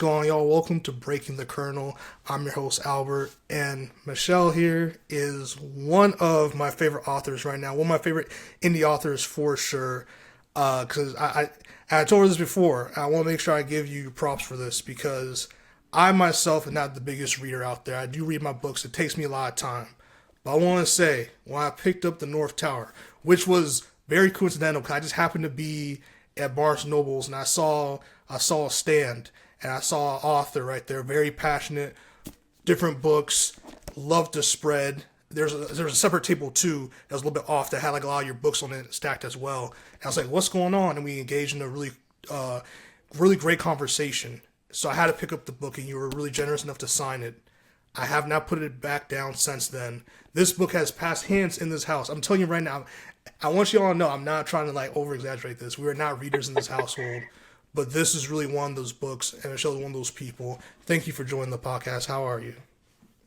going on, y'all? Welcome to Breaking the Kernel. I'm your host, Albert, and Michelle here is one of my favorite authors right now. One of my favorite indie authors for sure. Because I told her this before. I want to make sure I give you props for this because I myself am not the biggest reader out there. I do read my books. It takes me a lot of time. But I want to say, when I picked up The North Tower, which was very coincidental because I just happened to be at Barnes&Noble's and I saw a stand and I saw an author right there, very passionate, different books, loved to spread. There's a separate table too that was a little bit off that had like a lot of your books on it stacked as well. And I was like, "What's going on?" And we engaged in a really great conversation. So I had to pick up the book, and you were really generous enough to sign it. I have not put it back down since then. This book has passed hands in this house. I'm telling you right now. I want you all to know I'm not trying to like over exaggerate this. We are not readers in this household, but this is really one of those books, and Michelle's one of those people. Thank you for joining the podcast. How are you?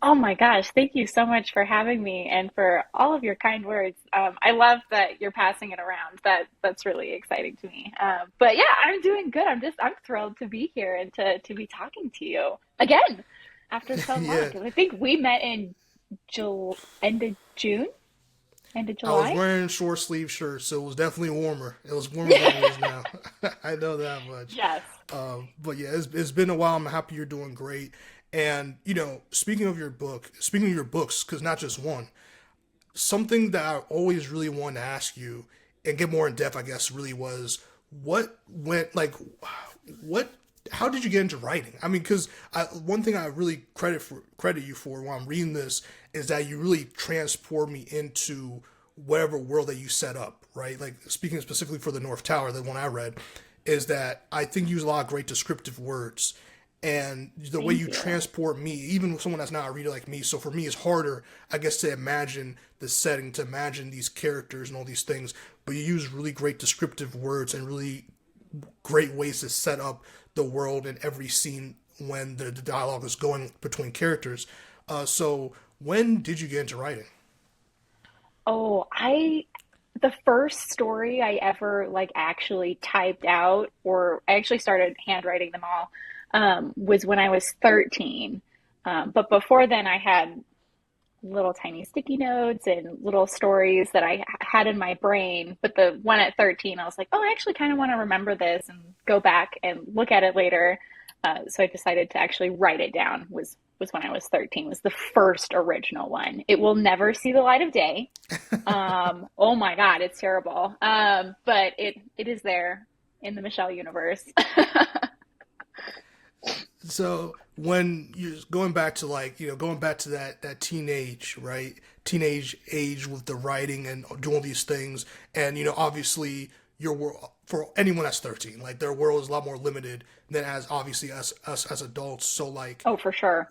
Oh my gosh, thank you so much for having me and for all of your kind words. I love that you're passing it around. That's really exciting to me. But yeah, I'm doing good. I'm thrilled to be here and to be talking to you again after so long. Yeah, 'Cause I think we met in end of June, end of I was July. wearing short sleeve shirts, so it was definitely warmer. It was warmer than it is now. I know that much. Yes. But yeah, it's been a while. I'm happy you're doing great. And speaking of speaking of your books, because not just one, something that I always really wanted to ask you and get more in depth, I guess, really was what went like, what, how did you get into writing? I mean, because one thing I really credit you for while I'm reading this is that you really transport me into whatever world that you set up, right? Like speaking specifically for the North Tower, the one I read, is that I think you use a lot of great descriptive words and the way Thank you you. transport me, even with someone that's not a reader like me. So for me, it's harder, I guess, to imagine the setting, to imagine these characters and all these things. But you use really great descriptive words and really great ways to set up the world in every scene when the dialogue is going between characters. So when did you get into writing? Oh, the first story I ever like actually typed out, or I actually started handwriting them all, was when I was 13. But before then, I had little tiny sticky notes and little stories that I had in my brain. But the one at 13, I was like, oh, I actually kind of want to remember this and go back and look at it later. So I decided to actually write it down. Was when I was 13, was the first original one. It will never see the light of day. Oh my God, it's terrible. But it is there in the Michelle universe. So when you're going back to going back to that teenage, right? Teenage age with the writing and doing these things, and obviously your world for anyone that's 13, like their world is a lot more limited than as obviously us as adults. So like Oh, for sure.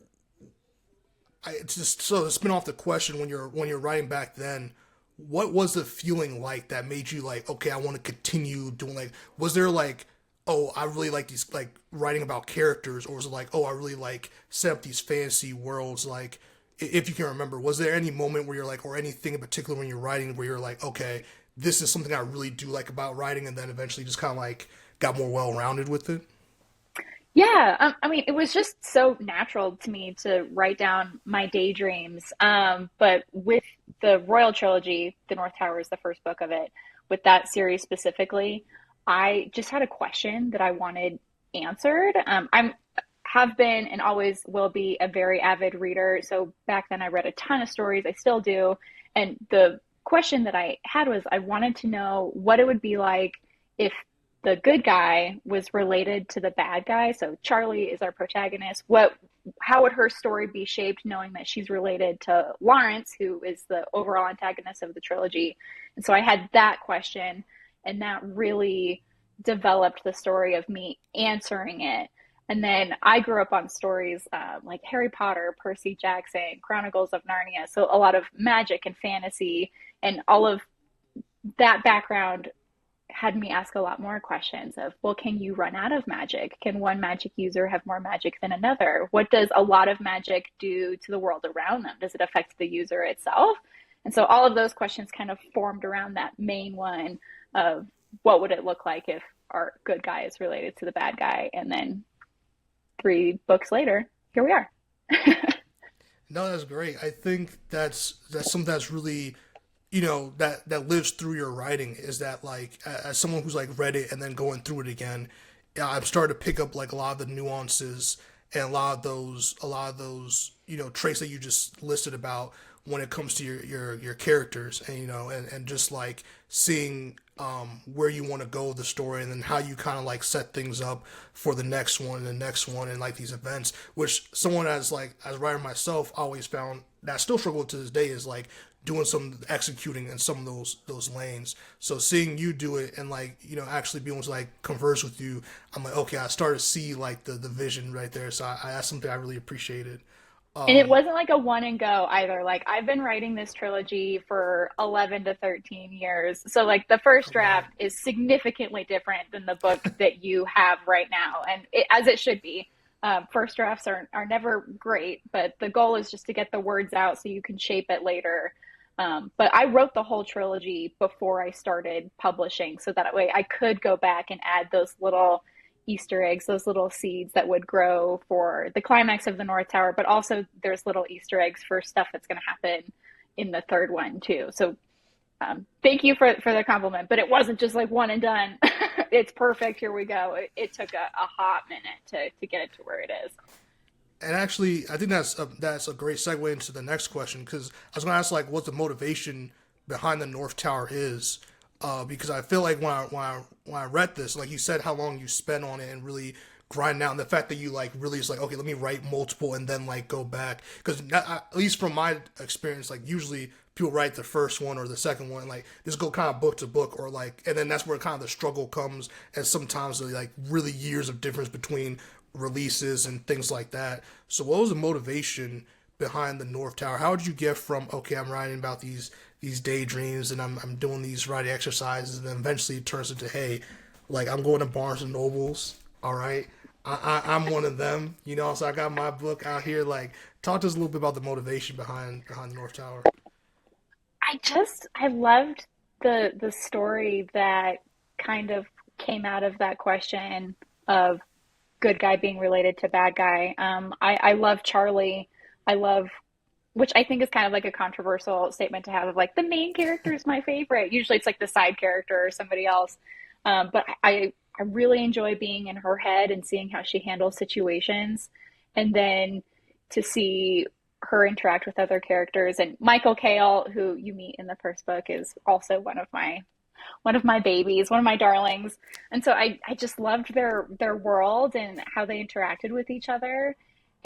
it's just so to spin off the question when you're writing back then, what was the feeling like that made you like, okay, I want to continue doing like, was there like, oh, I really like these like writing about characters, or was it like, oh, I really like set up these fantasy worlds? Like, if you can remember, was there any moment where you're like, or anything in particular when you're writing where you're like, okay, this is something I really do like about writing, and then eventually just kind of like got more well rounded with it? Yeah, I mean, it was just so natural to me to write down my daydreams. But with the Royal Trilogy, The North Tower is the first book of it. With that series specifically, I just had a question that I wanted answered. I'm have been and always will be a very avid reader. So back then I read a ton of stories. I still do. And the question that I had was I wanted to know what it would be like if the good guy was related to the bad guy. So Charlie is our protagonist. How would her story be shaped knowing that she's related to Lawrence, who is the overall antagonist of the trilogy? And so I had that question, and that really developed the story of me answering it. And then I grew up on stories like Harry Potter, Percy Jackson, Chronicles of Narnia. So a lot of magic and fantasy, and all of that background had me ask a lot more questions of, well, can you run out of magic? Can one magic user have more magic than another? What does a lot of magic do to the world around them? Does it affect the user itself? And so all of those questions kind of formed around that main one of what would it look like if our good guy is related to the bad guy? And then 3 books later, here we are. No, that's great. I think that's something that's really, that lives through your writing, is that like as someone who's like read it and then going through it again, yeah, I'm starting to pick up like a lot of the nuances and a lot of those traits that you just listed about when it comes to your characters, and and just like seeing where you want to go with the story, and then how you kind of like set things up for the next one and the next one, and like these events, which someone as a writer myself always found that I still struggle with to this day, is like doing some executing in some of those lanes. So seeing you do it, and like actually being able to like converse with you, I'm like, okay, I started to see like the vision right there. So that's something I really appreciated. And it Um, wasn't like a one and go either. Like I've been writing this trilogy for 11 to 13 years. So like the first wow. draft is significantly different than the book that you have right now. And as it should be. First drafts are never great, but the goal is just to get the words out so you can shape it later. But I wrote the whole trilogy before I started publishing, so that way I could go back and add those little Easter eggs, those little seeds that would grow for the climax of the North Tower. But also, there's little Easter eggs for stuff that's going to happen in the third one too. So thank you for the compliment. But it wasn't just like one and done. It's perfect. Here we go. It took a hot minute to get it to where it is. And actually, I think that's a great segue into the next question, because I was going to ask like what the motivation behind the North Tower is, because I feel like when I read this, like you said, how long you spent on it and really grind out, and the fact that you like really is like, okay, let me write multiple and then like go back, because at least from my experience, like usually people write the first one or the second one, like just go kind of book to book, or like, and then that's where kind of the struggle comes, and sometimes like really years of difference between releases and things like that. So what was the motivation behind the North Tower? How did you get from, okay, I'm writing about these daydreams, and I'm doing these writing exercises, and then eventually it turns into, hey, like I'm going to Barnes and Nobles, all right, I'm one of them, so I got my book out here. Like, talk to us a little bit about the motivation behind the North Tower. I loved the story that kind of came out of that question of good guy being related to bad guy. I love Charlie. I love, which I think is kind of like a controversial statement to have, of like the main character is my favorite. Usually it's like the side character or somebody else. But I really enjoy being in her head and seeing how she handles situations. And then to see her interact with other characters, and Michael Kale, who you meet in the first book, is also one of my babies, one of my darlings. And so I just loved their world and how they interacted with each other.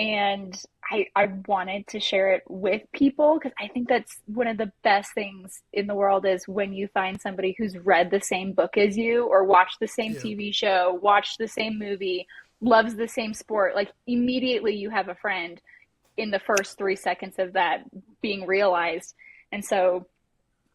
And I wanted to share it with people, because I think that's one of the best things in the world, is when you find somebody who's read the same book as you, or watched the same Yeah. TV show, watched the same movie, loves the same sport. Like immediately you have a friend in the first 3 seconds of that being realized. And so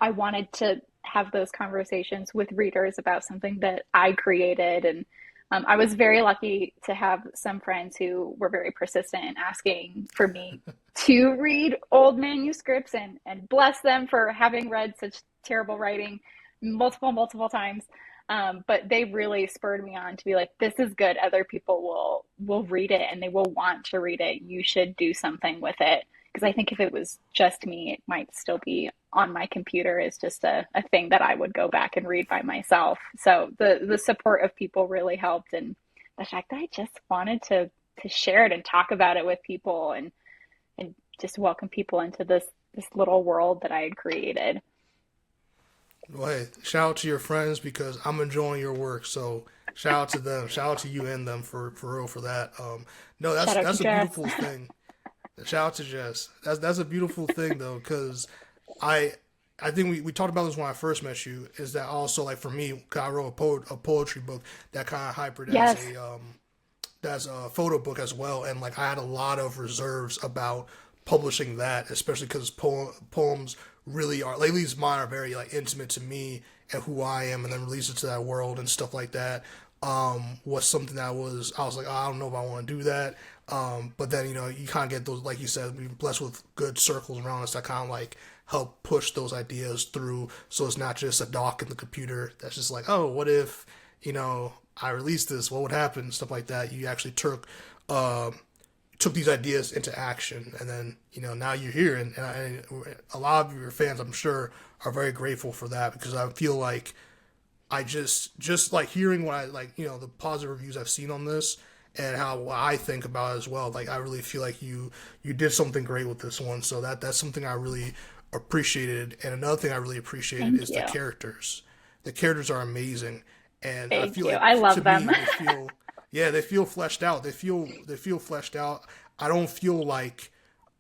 I wanted to have those conversations with readers about something that I created. And I was very lucky to have some friends who were very persistent in asking for me to read old manuscripts, and bless them for having read such terrible writing multiple times. But they really spurred me on to be like, this is good. Other people will read it and they will want to read it. You should do something with it. Because I think if it was just me, it might still be on my computer as just a thing that I would go back and read by myself. So the support of people really helped, and the fact that I just wanted to share it and talk about it with people, and just welcome people into this little world that I had created. Well, hey, shout out to your friends, because I'm enjoying your work. So shout out to them. Shout out to you and them for real for that. No, that's Shout out to that's a Jess. beautiful thing. Shout out to Jess. That's a beautiful thing though, because I I think we talked about this when I first met you. Is that also like for me? 'Cause I wrote a poetry book that kind of hybrid Yes. as a photo book as well, and like I had a lot of reserves about publishing that, especially because poems really are, like, at least mine are very like intimate to me and who I am, and then release it to that world and stuff like that. Was something that I was like, oh, I don't know if I want to do that. But then you kind of get those, like you said, we're blessed with good circles around us that kind of like help push those ideas through. So it's not just a doc in the computer that's just like, oh, what if I released this? What would happen? Stuff like that. You actually took took these ideas into action, and then now you're here, and a lot of your fans, I'm sure, are very grateful for that because I feel like I just like hearing what I like, the positive reviews I've seen on this and how I think about it as well. Like I really feel like you did something great with this one, so that's something I really appreciated. And another thing I really appreciated Thank is the you. characters. The characters are amazing, and I Thank feel you. like I to love them. me they feel yeah, they feel fleshed out. They feel fleshed out. I don't feel like,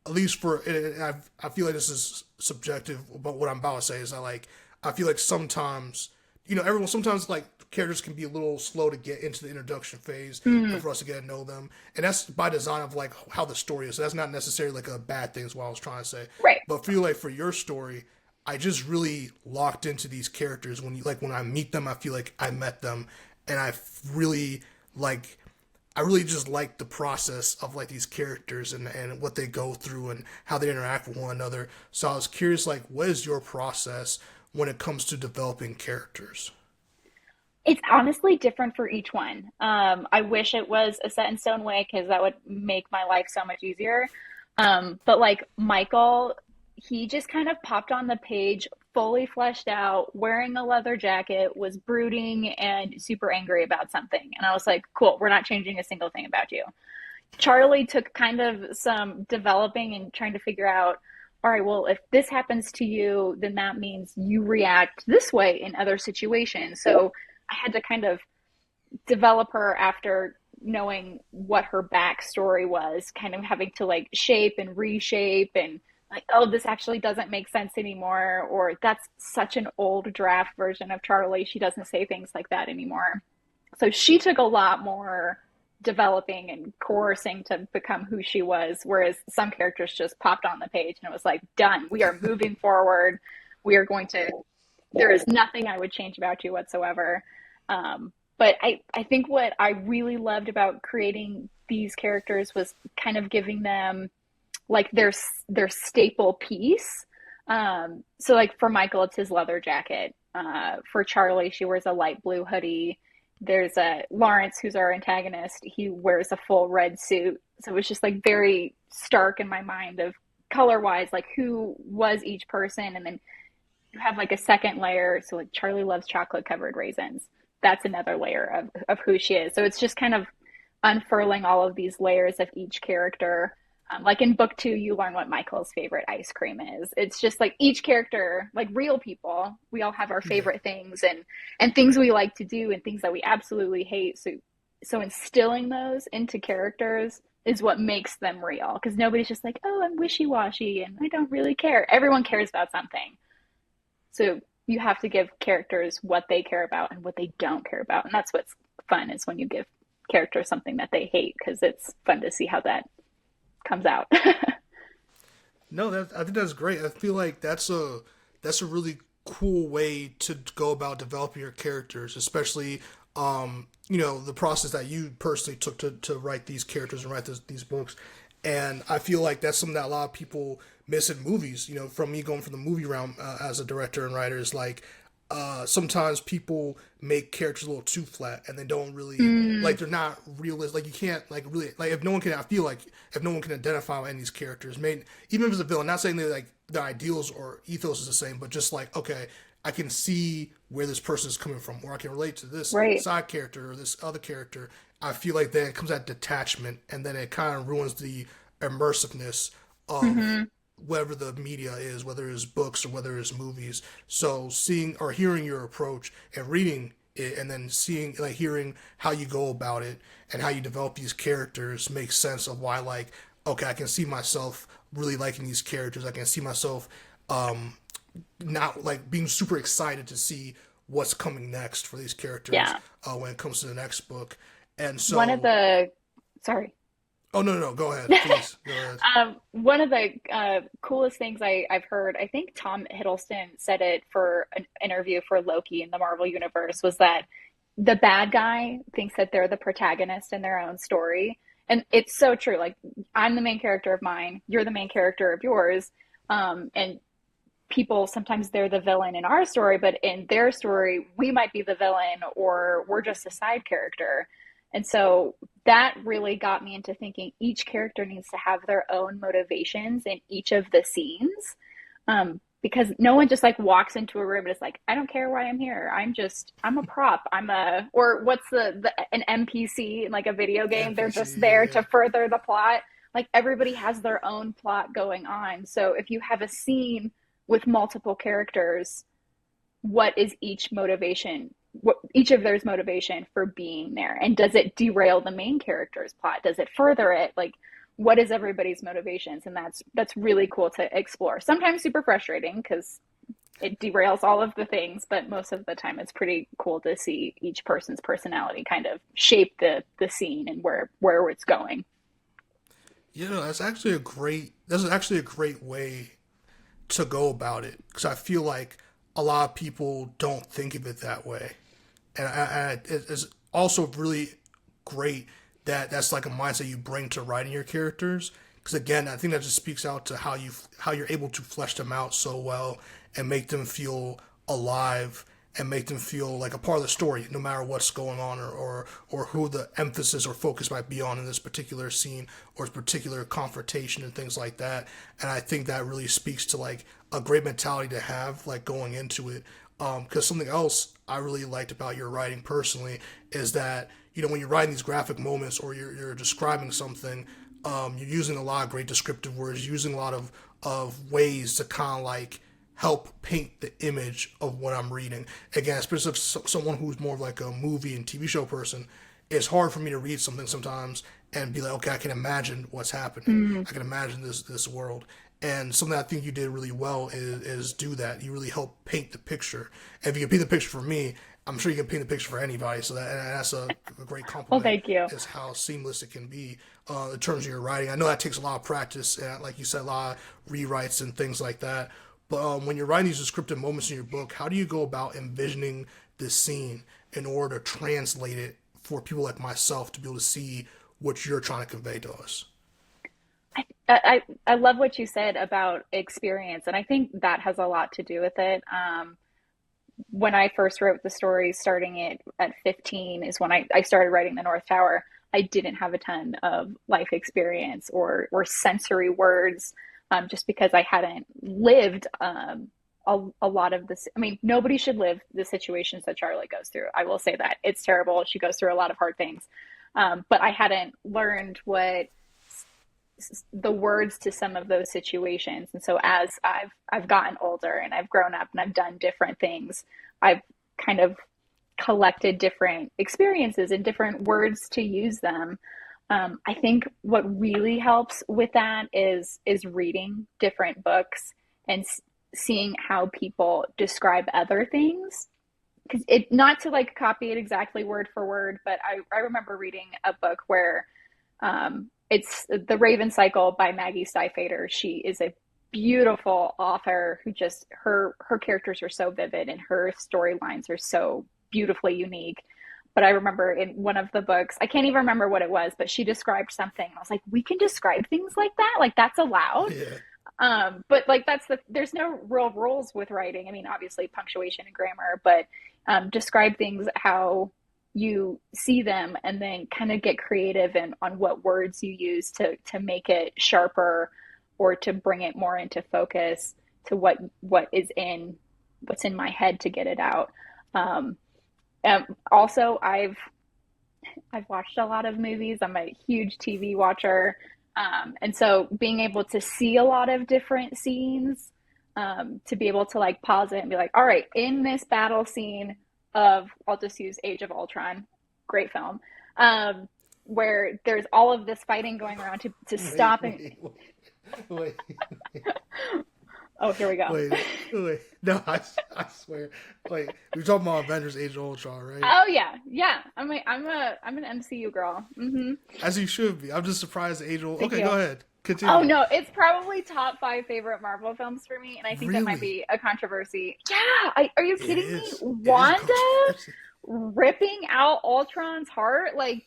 at least for, and I feel like this is subjective, but what I'm about to say is that like I feel like sometimes everyone sometimes like characters can be a little slow to get into the introduction phase and Mm, for us to get to know them, and that's by design of like how the story is. So that's not necessarily like a bad thing is what I was trying to say, right. but feel like for your story, I just really locked into these characters. When I meet them, I feel like I met them, and really like I really just like the process of like these characters and what they go through and how they interact with one another. So I was curious, like, what is your process when it comes to developing characters? It's honestly different for each one. I wish it was a set in stone way because that would make my life so much easier. But like Michael, he just kind of popped on the page, fully fleshed out, wearing a leather jacket, was brooding and super angry about something. And I was like, cool, we're not changing a single thing about you. Charlie took kind of some developing and trying to figure out, all right, well, if this happens to you, then that means you react this way in other situations. So I had to kind of develop her after knowing what her backstory was, kind of having to like shape and reshape and like, oh, this actually doesn't make sense anymore, or that's such an old draft version of Charlie. She doesn't say things like that anymore. So she took a lot more developing and coercing to become who she was, whereas some characters just popped on the page and it was like, done. We are moving forward. We are going to, there is nothing I would change about you whatsoever. But I think what I really loved about creating these characters was kind of giving them like their staple piece. So like for Michael, it's his leather jacket. For Charlie, she wears a light blue hoodie. There's a Lawrence, who's our antagonist. He wears a full red suit. So it was just like very stark in my mind of color wise, like who was each person, and then you have like a second layer. So like Charlie loves chocolate covered raisins. That's another layer of who she is. So it's just kind of unfurling all of these layers of each character. Like in book two, you learn what Michael's favorite ice cream is. It's just like each character, like real people, we all have our Yeah. favorite things and things we like to do and things that we absolutely hate. So instilling those into characters is what makes them real. Because nobody's just like, oh, I'm wishy washy and I don't really care. Everyone cares about something. So you have to give characters what they care about and what they don't care about. And that's what's fun is when you give characters something that they hate because it's fun to see how that comes out. No, I think that's great. I feel like that's a really cool way to go about developing your characters, especially the process that you personally took to write these characters and write these books. And I feel like that's something that a lot of people miss in movies. From me going from the movie realm as a director and writer is like sometimes people make characters a little too flat and they don't really Mm, like they're not realistic. Like you can't like really like if no one can. I feel like if no one can identify with any of these characters, made even if it's a villain. Not saying that like the ideals or ethos is the same, but just like okay, I can see where this person is coming from, or I can relate to this right. side character or this other character. I feel like then it comes that detachment, and then it kind of ruins the immersiveness of Mm-hmm. whatever the media is, whether it's books or whether it's movies. So seeing or hearing your approach and reading it and then seeing like hearing how you go about it and how you develop these characters makes sense of why like okay, I can see myself really liking these characters. I can see myself um not like being super excited to see what's coming next for these characters Yeah. when it comes to the next book. And One of so, the, sorry. oh no, no, no, go ahead, please, go ahead. One of the coolest things I've heard, I think Tom Hiddleston said it for an interview for Loki in the Marvel Universe, was that the bad guy thinks that they're the protagonist in their own story. And it's so true. Like, I'm the main character of mine, you're the main character of yours. And people sometimes they're the villain in our story, but in their story, we might be the villain or we're just a side character. And so that really got me into thinking each character needs to have their own motivations in each of the scenes. Because no one just like walks into a room and is like, I don't care why I'm here. I'm a prop. or what's an NPC in like a video game? They're NPC, just there yeah. to further the plot. Like everybody has their own plot going on. So if you have a scene with multiple characters, what is each motivation, what each of their motivation for being there, and does it derail the main character's plot, does it further it, like what is everybody's motivations? And that's really cool to explore, sometimes super frustrating because it derails all of the things, but most of the time it's pretty cool to see each person's personality kind of shape the scene and where it's going. You know, that's actually a great way to go about it because I feel like a lot of people don't think of it that way, and it's also really great that that's like a mindset you bring to writing your characters. Because again, I think that just speaks out to how you're able to flesh them out so well and make them feel alive and make them feel like a part of the story, no matter what's going on or who the emphasis or focus might be on in this particular scene or particular confrontation and things like that. And I think that really speaks to like a great mentality to have like going into it. Because something else I really liked about your writing personally is that when you're writing these graphic moments or you're describing something, you're using a lot of great descriptive words, using a lot of ways to kind of like help paint the image of what I'm reading. Again, especially if someone who's more of like a movie and TV show person, it's hard for me to read something sometimes and be like, okay, I can imagine what's happening. Mm. I can imagine this world. And something I think you did really well is do that. You really help paint the picture. And if you can paint the picture for me, I'm sure you can paint the picture for anybody. So that's a great Well, compliment. thank you. Is how seamless it can be in terms of your writing. I know that takes a lot of practice, and like you said, a lot of rewrites and things like that. But when you're writing these descriptive moments in your book, how do you go about envisioning this scene in order to translate it for people like myself to be able to see what you're trying to convey to us? I love what you said about experience, and I think that has a lot to do with it. When I first wrote the story, starting it at 15 is when I started writing The North Tower. I didn't have a ton of life experience or sensory words, just because I hadn't lived a lot of this. I mean, nobody should live the situations that Charlotte goes through. I will say that it's terrible. She goes through a lot of hard things, but I hadn't learned what the words to some of those situations. And so as I've gotten older and I've grown up and I've done different things, I've kind of collected different experiences and different words to use them. I think what really helps with that is reading different books and seeing how people describe other things. Because it, not to like copy it exactly word for word, but I remember reading a book where it's The Raven Cycle by Maggie Stiefvater. She is a beautiful author who just her characters are so vivid and her storylines are so beautifully unique. But I remember in one of the books, I can't even remember what it was, but she described something. I was like, we can describe things like that? Like that's allowed? Yeah. But like there's no real rules with writing. I mean, obviously punctuation and grammar, but describe things how you see them and then kind of get creative and on what words you use to make it sharper or to bring it more into focus to what's in my head to get it out. Um, Also, I've watched a lot of movies. I'm a huge TV watcher. And so being able to see a lot of different scenes, to be able to like pause it and be like, all right, in this battle scene of, I'll just use Age of Ultron, great film, where there's all of this fighting going around to Wait, stop and, wait, oh, here we go. wait. No, I swear. Wait, we're talking about Avengers: Age of Ultron, right? Oh yeah, yeah. I'm an MCU girl. Hmm. As you should be. I'm just surprised Age of Thank Okay, you. go ahead. Oh Continue. no, it's probably top five favorite Marvel films for me, and I think that might Really? be a controversy. Yeah, are you It kidding me? is. It is a Wanda controversy. ripping out Ultron's heart, like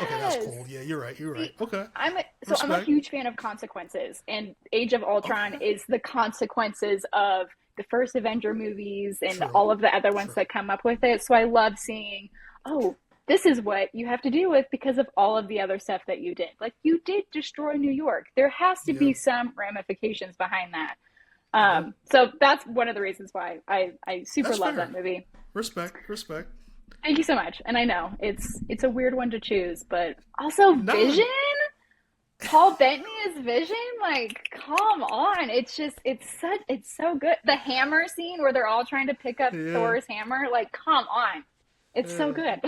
Okay, that's yes. cool. Yeah, you're right. You're right. See, Okay. I'm a Respect. huge fan of consequences, and Age of Ultron Okay. is the consequences of the first Avenger movies and True. all of the other ones True. that come up with it. So I love seeing, oh, this is what you have to deal with because of all of the other stuff that you did. Like you did destroy New York. There has to be Yep. some ramifications behind that. Yep. So that's one of the reasons why I super That's love fair. that movie. Respect. Respect. Thank you so much. And I know it's a weird one to choose, but also Nah. Vision. Paul Bettany is Vision. Like, come on! It's so good. The hammer scene where they're all trying to pick up Yeah. Thor's hammer. Like, come on! It's so Yeah. good.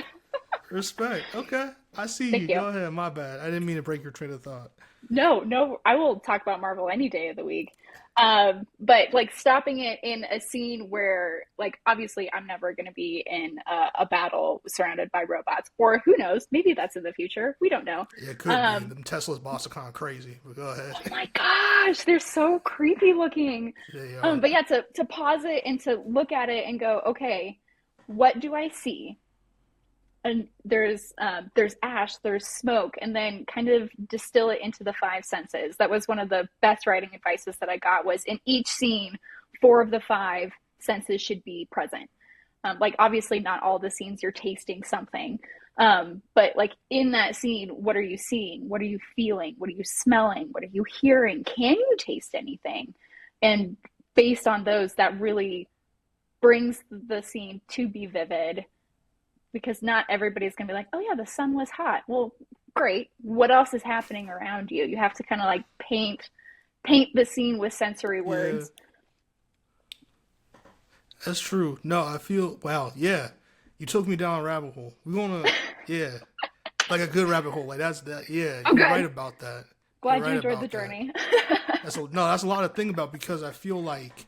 Respect. Okay. I see Thank you. you. Go ahead. My bad. I didn't mean to break your train of thought. No, no, I will talk about Marvel any day of the week. But like stopping it in a scene where, like, obviously, I'm never going to be in a battle surrounded by robots, or who knows, maybe that's in the future. We don't know. Yeah, it could be. Um, Them Tesla's boss are kind of crazy, but go ahead. oh my gosh, they're so creepy looking. They are. But yeah, to pause it and to look at it and go, okay, what do I see? And there's ash, there's smoke, and then kind of distill it into the five senses. That was one of the best writing advices that I got. Was in each scene, four of the five senses should be present. Like obviously, not all the scenes you're tasting something, but like in that scene, what are you seeing? What are you feeling? What are you smelling? What are you hearing? Can you taste anything? And based on those, that really brings the scene to be vivid because not everybody's going to be like, oh yeah, the sun was hot. Well, great. What else is happening around you? You have to kind of like paint the scene with sensory Yeah, words. that's true. No, I feel, wow, yeah. You took me down a rabbit hole. We want to, yeah, like a good rabbit hole. Like that's that, yeah, Oh, you're right good. about that. You're Glad you right enjoyed the about that. journey. That's a lot to think about because I feel like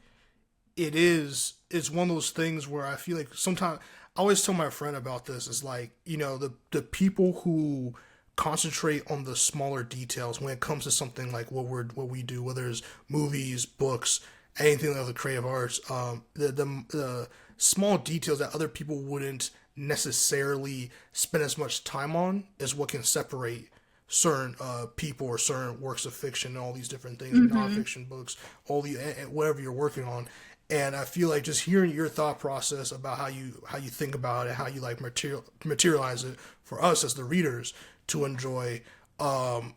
it's one of those things where I feel like sometimes I always tell my friend about this is like, the people who concentrate on the smaller details when it comes to something like what we do, whether it's movies, books, anything of the creative arts, the small details that other people wouldn't necessarily spend as much time on is what can separate certain people or certain works of fiction and all these different things, Mm-hmm. nonfiction books, all the whatever you're working on. And I feel like just hearing your thought process about how you think about it, how you like materialize it for us as the readers to enjoy.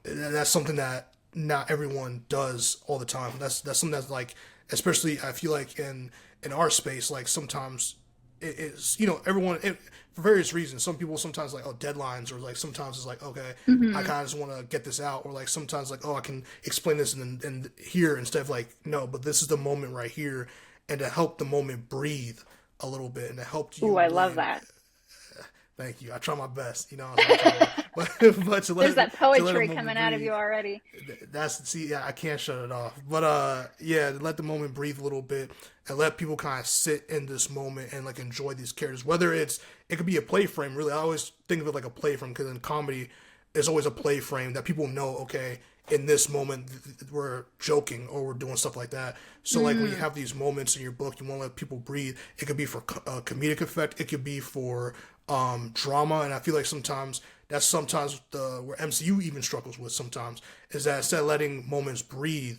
That's something that not everyone does all the time. That's something that's like, especially I feel like in our space, like sometimes it's everyone for various reasons. Some people sometimes like deadlines, or like sometimes it's like okay, I Mm-hmm. kind of just want to get this out, or like sometimes like I can explain this and here instead of like no, but this is the moment right here, and to help the moment breathe a little bit and to help Ooh, you I really love that. thank you. I try my best, I'm saying, but There's that to let a poetry moment coming out of you breathe. already. That's see, yeah, I can't shut it off. But yeah, let the moment breathe a little bit and let people kind of sit in this moment and like enjoy these characters. Whether it could be a play frame. Really, I always think of it like a play frame because in comedy, it's always a play frame that people know. Okay, in this moment we're joking or we're doing stuff like that. So like when you Mm. have these moments in your book, you want to let people breathe. It could be for comedic effect. It could be for drama, and I feel like sometimes the where MCU even struggles with sometimes is that instead of letting moments breathe,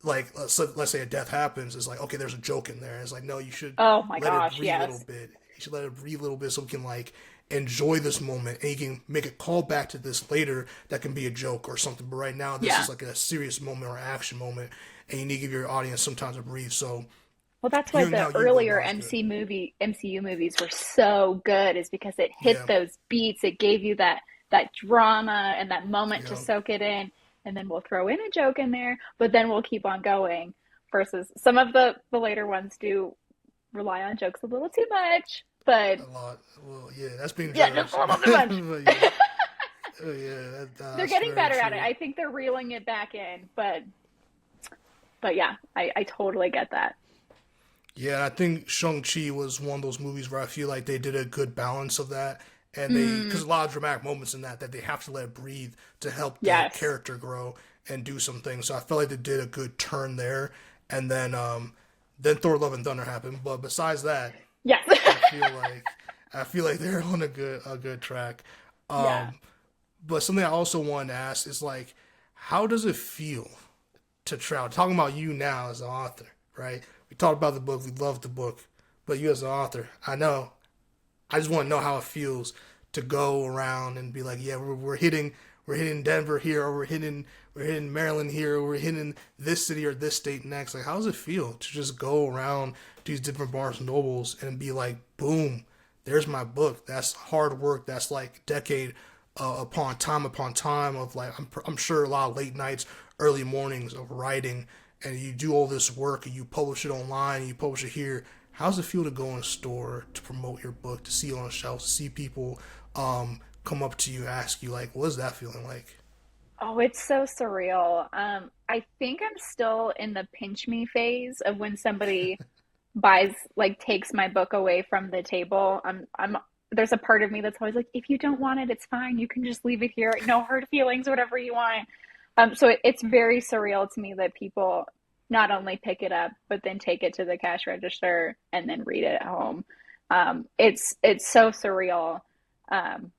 like let's say a death happens, it's like okay, there's a joke in there. It's like no, you should Oh my let it gosh, breathe a little yes. bit. You should let it breathe a little bit so we can like enjoy this moment and you can make a call back to this later that can be a joke or something. But right now, this Yeah. is like a serious moment or action moment, and you need to give your audience some time to breathe. So Well, that's why hearing the how you go earlier about is good. MCU movies were so good, is because it hit Yeah, those beats. It gave you that drama and that moment to yeah, soak it in, and then we'll throw in a joke in there, but then we'll keep on going. Versus some of the later ones do rely on jokes a little too much, but a lot. Well, yeah, that's being yeah, just generous. a little too But much. yeah, yeah, They're that's getting very better at it. true. I think they're reeling it back in, but yeah, I totally get that. Yeah, I think Shang-Chi was one of those movies where I feel like they did a good balance of that. And because Mm, a lot of dramatic moments in that they have to let it breathe to help the yes. character grow and do some things. So I felt like they did a good turn there. And then Thor: Love and Thunder happened. But besides that, Yes. I feel like I feel like they're on a good track. Yeah. Um, but something I also wanted to ask is like, how does it feel to travel? Talking about you now as an author, right? We talked about the book, we loved the book, but you as an author, I know, I just want to know how it feels to go around and be like, yeah, we're hitting Denver here, or we're hitting Maryland here, or we're hitting this city or this state next. Like, how does it feel to just go around these different Barnes and Nobles and be like, boom, there's my book. That's hard work. That's like decade upon time of like I'm sure a lot of late nights, early mornings of writing, and you do all this work and you publish it online, you publish it here. How does it feel to go in a store to promote your book, to see it on a shelf, to see people come up to you, ask you like, what is that feeling like? Oh, it's so surreal. I think I'm still in the pinch me phase of when somebody buys, like, takes my book away from the table. There's a part of me that's always like, if you don't want it, it's fine. You can just leave it here. No hard feelings, whatever you want. It's very surreal to me that people not only pick it up, but then take it to the cash register and then read it at home. It's so surreal. Um,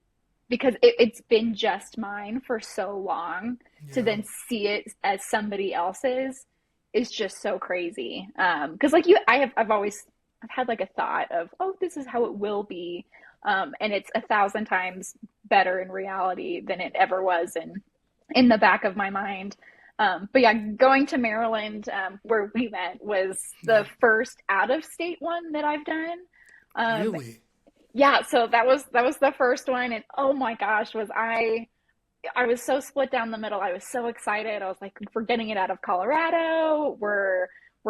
because it's been just mine for so long, to Yeah, then see it as somebody else's is just so crazy. Because like you, I've had like a thought of, oh, this is how it will be, and it's 1,000 times better in reality than it ever was in the back of my mind. But yeah, going to Maryland, where we went, was yeah, the first out of state one that I've done. Um, really. yeah, so that was the first one, and oh my gosh, I was so split down the middle. I was so excited. I was like, we're getting it out of Colorado. We're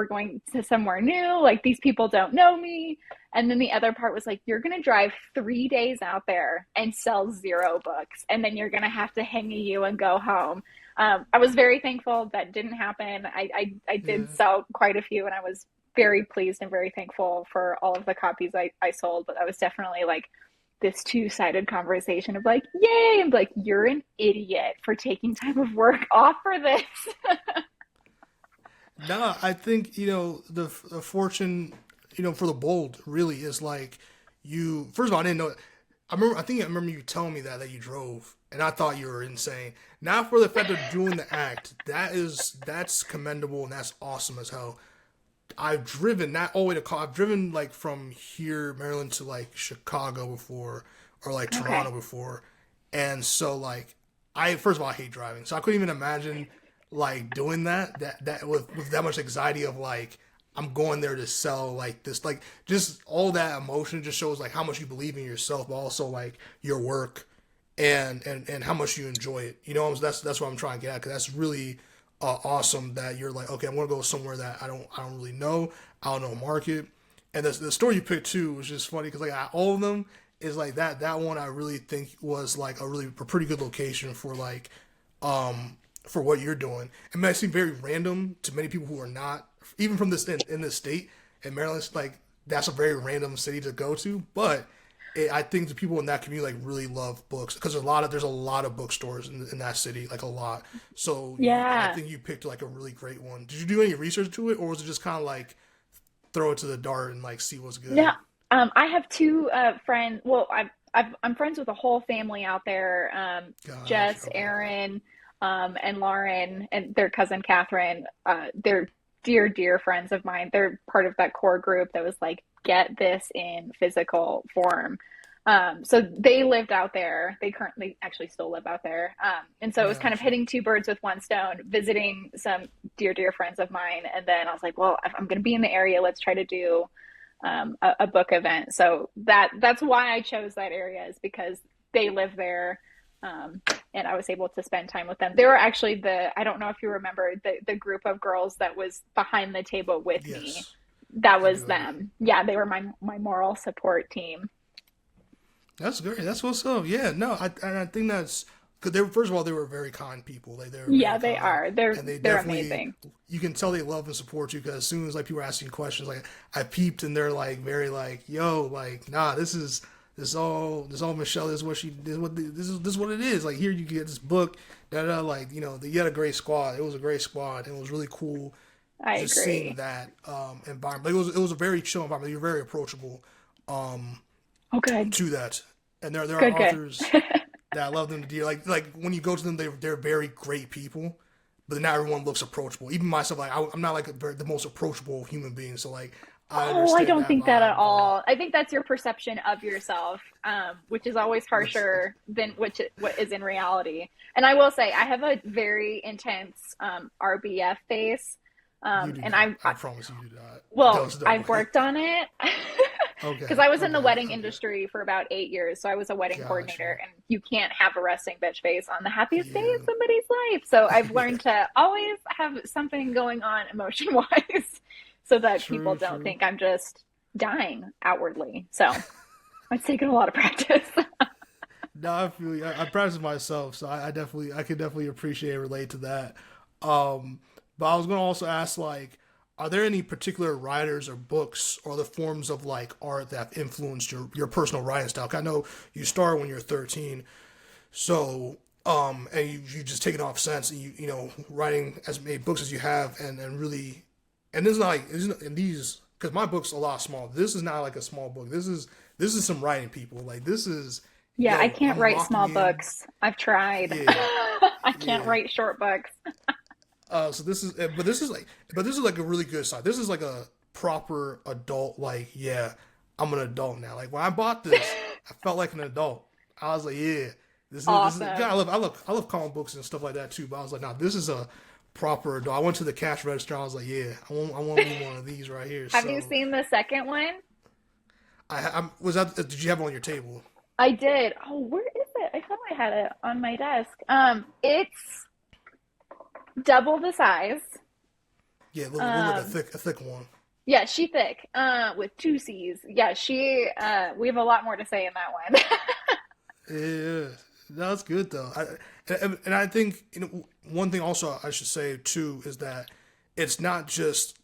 going to somewhere new. Like, these people don't know me. And then the other part was like, you're gonna drive 3 days out there and sell zero books, and then you're gonna have to hang a U and go home. I was very thankful that didn't happen. I did Yeah, sell quite a few, and I was very pleased and very thankful for all of the copies I sold. But I was definitely like this two-sided conversation of like, yay, and like, you're an idiot for taking time of work off for this. no, I think the fortune, for the bold really is like you. First of all, I didn't know. I remember you telling me that you drove, and I thought you were insane. Not for the fact of doing the act. That's commendable and that's awesome as hell. I've driven not all the way to. I've driven like from here, Maryland, to like Chicago before, or like Toronto Okay. before, and so like I first of all I hate driving, so I couldn't even imagine like doing that with that much anxiety of like I'm going there to sell like this, like just all that emotion just shows like how much you believe in yourself, but also like your work and how much you enjoy it. That's what I'm trying to get at, because that's really awesome that you're like, okay, I'm gonna go somewhere that I don't really know. I don't know market. And the story you picked too was just funny because like all of them is like that one I really think was like a pretty good location for like for what you're doing. It might seem very random to many people who are not even from in this state in Maryland. Like that's a very random city to go to, but I think the people in that community like really love books because there's a lot of bookstores in that city, like a lot. So I Yeah. think you picked like a really great one. Did you do any research to it, or was it just kind of like throw it to the dart and like see what's No, good? I have two friends. Well, I'm friends with a whole family out there. Gosh, Jess, okay, Aaron, and Lauren, and their cousin Catherine. They're dear, dear friends of mine. They're part of that core group that was like, get this in physical form. So they lived out there. They currently actually still live out there. And so it was kind of gotcha. hitting two birds with one stone, visiting some dear, dear friends of mine. And then I was like, well, if I'm going to be in the area, let's try to do a book event. So that's why I chose that area, is because they live there. And I was able to spend time with them. They were actually I don't know if you remember the group of girls that was behind the table with me. Yes, That I was do. them. Yeah, they were my moral support team. That's great. That's what's up. Yeah, no, I think that's because they were, first of all, they were very kind people. They were very Yeah, they kind, are. They're and they they're definitely amazing. you can tell they love and support you because as soon as like people are asking questions, like I peeped and they're like very like, yo, like nah, this all Michelle is what she this what this is what it is. Like here you get this book, da da. Like you had a great squad. It was a great squad. And it was really cool I just seeing agree. that environment. Like, it was a very chill environment. You're very approachable Oh, good, to that. And there are good, good. authors that I love them to deal. Like when you go to them, they're very great people, but not everyone looks approachable. Even myself, like I'm not like the most approachable human being. So like I Oh, I understand don't that think that at vibe, but all. I think that's your perception of yourself, which is always listen, harsher than what is in reality. And I will say, I have a very intense RBF face, you do and not. I promise you do not. well, There's no I've way. worked on it because Okay, I was in the okay, wedding okay. industry for about 8 years. So I was a wedding Got you. coordinator, and you can't have a resting bitch face on the happiest day Yeah, of somebody's life. So I've yeah. learned to always have something going on emotion wise so that people True, don't true. think I'm just dying outwardly. So it's taken a lot of practice. No, I feel you. I practice myself, so I can definitely appreciate and relate to that. But I was gonna also ask, like, are there any particular writers or books or other forms of like art that have influenced your personal writing style? 'Cause I know you started when you were 13, so and you just taken off since, and you know, writing as many books as you have, and really, and this is not like isn't and these because my book's a lot small. This is not like a small book. This is some writing, people. Like this is, Yeah, I yo, can't I'm write locking small in. books. I've tried. Yeah, I can't yeah. write short books. So this is, but this is like a really good side. This is like a proper adult. Like, yeah, I'm an adult now. Like when I bought this, I felt like an adult. I was like, yeah, this is. God, Awesome. I love comic books and stuff like that too. But I was like, nah, this is a proper adult. I went to the cash register. I was like, yeah, I want me one of these right here. Have you So seen the second one? I was that. Did you have it on your table? I did. Oh, where is it? I thought I had it on my desk. It's double the size. Yeah, a little like Um, a thick one. yeah, she thick. With two C's. Yeah, she. We have a lot more to say in that one. Yeah, that's good though. And I think, you know, one thing also I should say too is that it's not just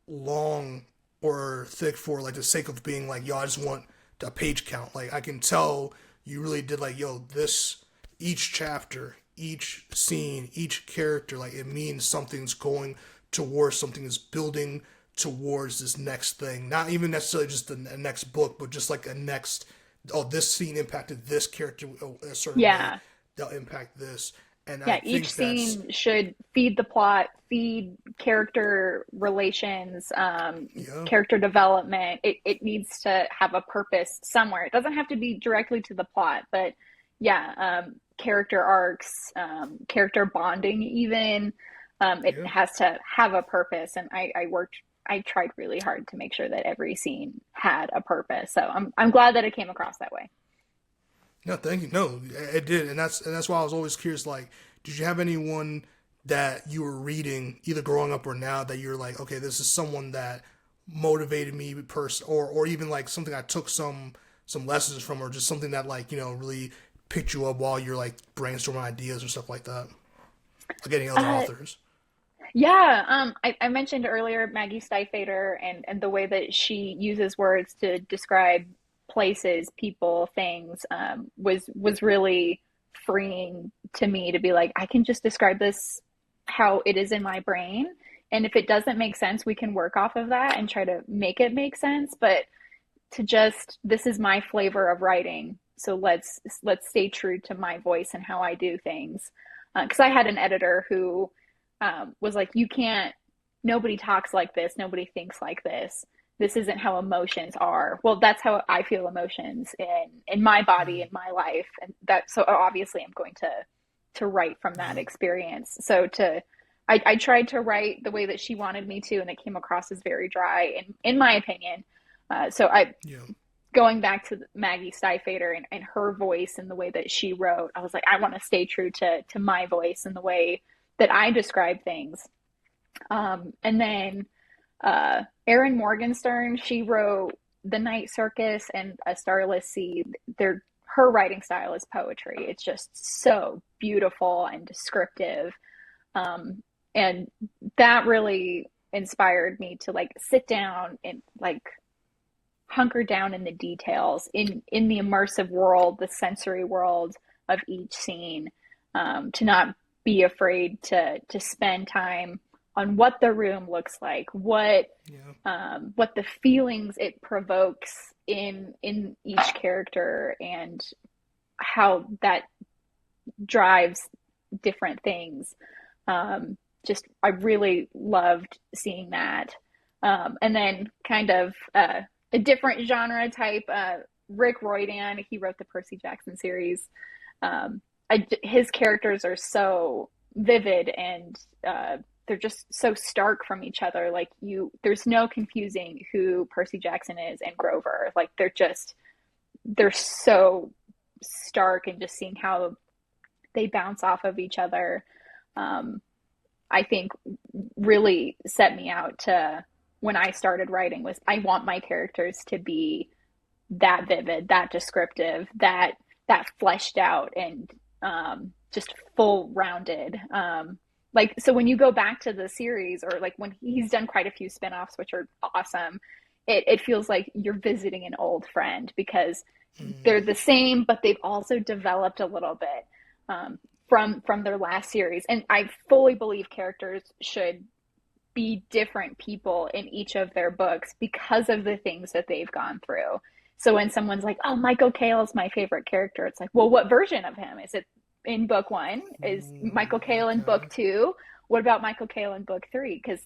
long or thick for like the sake of being like, yo, I just want a page count. Like I can tell you really did like, yo, this each chapter, each scene, each character, like it means something's going towards something is building towards this next thing. Not even necessarily just the next book, but just like a next, oh, this scene impacted this character a certain way, Yeah. they'll impact this. And I Yeah, each think that's, scene should feed the plot, feed character relations, yeah, character development. It needs to have a purpose somewhere. It doesn't have to be directly to the plot, but yeah, character arcs, character bonding, even. It yeah. has to have a purpose. And I tried really hard to make sure that every scene had a purpose. So I'm glad that it came across that way. No, thank you. No, it did, and that's why I was always curious. Like, did you have anyone that you were reading, either growing up or now, that you're like, okay, this is someone that motivated me, or even like something I took some lessons from, or just something that like, you know, really picked you up while you're like brainstorming ideas or stuff like that, like any other Uh, authors. Yeah, I mentioned earlier Maggie Stiefvater and the way that she uses words to describe places, people, things, was really freeing to me to be like, I can just describe this how it is in my brain. And if it doesn't make sense, we can work off of that and try to make it make sense. But to just, this is my flavor of writing, so let's stay true to my voice and how I do things. Because I had an editor who was like, you can't, nobody talks like this, nobody thinks like this isn't how emotions are. Well, that's how I feel emotions in my body, in Mm, my life. And that, so obviously I'm going to write from that yeah, experience. So I tried to write the way that she wanted me to, and it came across as very dry in my opinion. So I, yeah, going back to Maggie Stiefvater and her voice and the way that she wrote, I was like, I want to stay true to my voice and the way that I describe things. And then Erin Morgenstern, she wrote The Night Circus and A Starless Sea. Her writing style is poetry. It's just so beautiful and descriptive. And that really inspired me to like sit down and like hunker down in the details in the immersive world, the sensory world of each scene, to not be afraid to spend time on what the room looks like, yeah, what the feelings it provokes in each character, and how that drives different things. Just I really loved seeing that. And then kind of a different genre type, Rick Roydan, he wrote the Percy Jackson series. His characters are so vivid and they're just so stark from each other. Like there's no confusing who Percy Jackson is and Grover. Like they're so stark, and just seeing how they bounce off of each other, I think really set me out to when I started writing was I want my characters to be that vivid, that descriptive, that fleshed out, and just full rounded. Like, so when you go back to the series, or like when he's done quite a few spinoffs, which are awesome, it feels like you're visiting an old friend because they're the same, but they've also developed a little bit from their last series. And I fully believe characters should be different people in each of their books because of the things that they've gone through. So when someone's like, "Oh, Michael Cale is my favorite character," it's like, "Well, what version of him? Is it in book one? Is Michael Cale in book Okay. two? What about Michael Cale in book three?" Because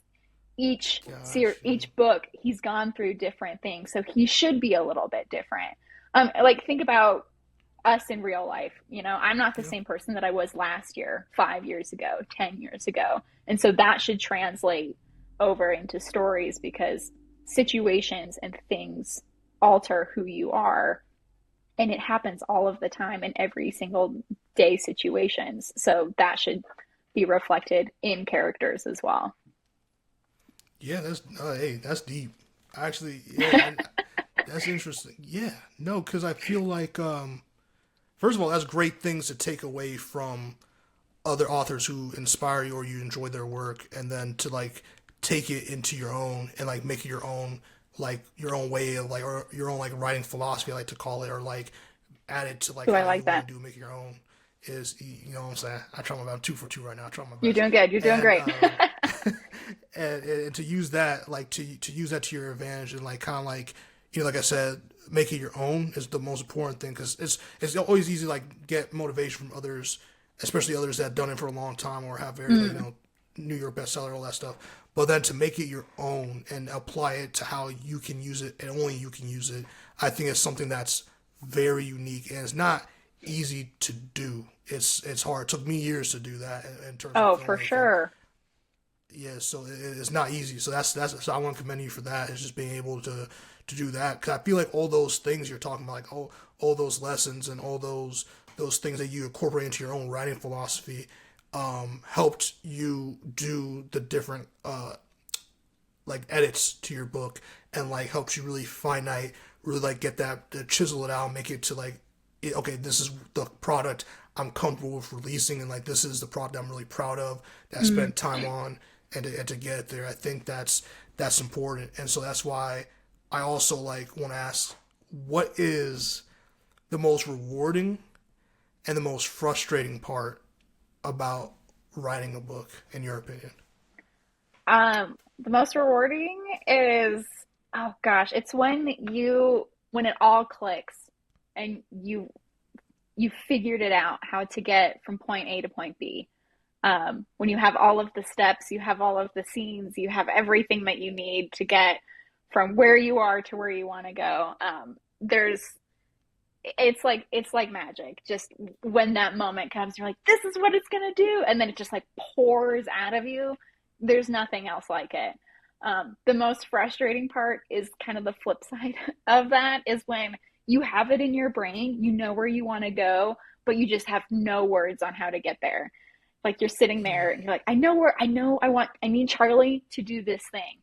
Gotcha. each book he's gone through different things, so he should be a little bit different. Like think about us in real life. I'm not the Yeah. same person that I was last year, 5 years ago, 10 years ago, and so that should translate over into stories because situations and things alter who you are, and it happens all of the time in every single day situations. So that should be reflected in characters as well. Yeah, that's hey, that's deep. Actually, yeah, and that's interesting. Yeah, no, because I feel like first of all, that's great things to take away from other authors who inspire you or you enjoy their work, and then to like take it into your own and like make it your own, like your own way of like, or your own like writing philosophy, I like to call it, or like add it to like Do I how like you want that? to do, make it your own. Is you know what I'm saying? I try my best. I'm 2 for 2 right now. I try my You're best, doing good. You're doing and great. and to use that like to use that to your advantage and like kind of like like I said, make it your own is the most important thing because it's always easy to like get motivation from others, especially others that have done it for a long time or have very like Mm. New York bestseller, all that stuff. But then to make it your own and apply it to how you can use it and only you can use it, I think it's something that's very unique and it's not easy to do. It's hard. It took me years to do that in terms of Oh, for filmmaking. sure. Yeah, so it's not easy. So that's so I want to commend you for that. Is just being able to do that because I feel like all those things you're talking about, like all those lessons and all those things that you incorporate into your own writing philosophy, helped you do the different like edits to your book and like helps you really finite, really like get that chisel it out, make it to like okay, this is the product I'm comfortable with releasing, and like this is the product I'm really proud of that I Mm. spent time on, and to get it there. I think that's important, and so that's why I also like want to ask, what is the most rewarding and the most frustrating part about writing a book, in your opinion? The most rewarding is, oh gosh, it's when it all clicks and you figured it out how to get from point A to point B. When you have all of the steps, you have all of the scenes, you have everything that you need to get from where you are to where you want to go. There's it's like magic. Just when that moment comes, you're like, this is what it's gonna do, and then it just like pours out of you. There's nothing else like it. The most frustrating part is kind of the flip side of that is when you have it in your brain, you know where you want to go, but you just have no words on how to get there. Like you're sitting there and you're like, I need Charlie to do this thing,